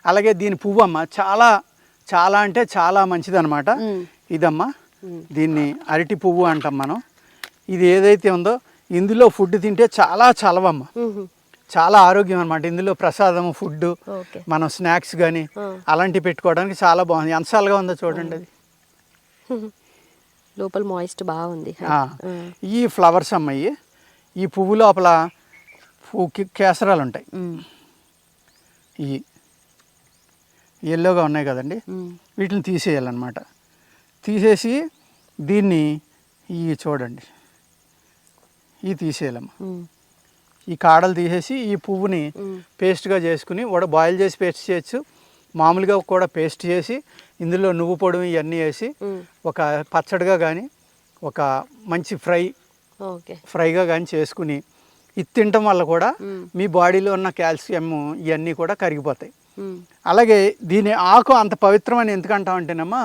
అలాగే దీని పువ్వు అమ్మ చాలా చాలా అంటే చాలా మంచిదన్నమాట. ఇదమ్మా దీన్ని అరటి పువ్వు అంటాం మనం. ఇది ఏదైతే ఉందో ఇందులో ఫుడ్ తింటే చాలా చలవమ్మ, చాలా ఆరోగ్యం అనమాట. ఇందులో ప్రసాదం ఫుడ్ మనం స్నాక్స్ కానీ అలాంటివి పెట్టుకోవడానికి చాలా బాగుంది. ఎంతసాలుగా ఉందో చూడండి అది. లోపల మాయిస్ట్ బాగుంది. ఈ ఫ్లవర్స్ అమ్మాయి, ఈ పువ్వు లోపల కేసరాలు ఉంటాయి. ఈ ఎల్లోగా ఉన్నాయి కదండి, వీటిని తీసేయాలన్నమాట. తీసేసి దీన్ని చూడండి తీసేయాలమ్మా. ఈ కాడలు తీసేసి ఈ పువ్వుని పేస్ట్గా చేసుకుని బాయిల్ చేసి పేస్ట్ చేయొచ్చు, మామూలుగా కూడా పేస్ట్ చేసి ఇందులో నువ్వు పొడి ఇవన్నీ వేసి ఒక పచ్చడిగా కానీ ఒక మంచి ఫ్రైగా కానీ చేసుకుని ఇది తినటం వల్ల కూడా మీ బాడీలో ఉన్న కాల్షియం ఇవన్నీ కూడా కరిగిపోతాయి. అలాగే దీని ఆకు అంత పవిత్రమని ఎందుకంటామంటేనమ్మా,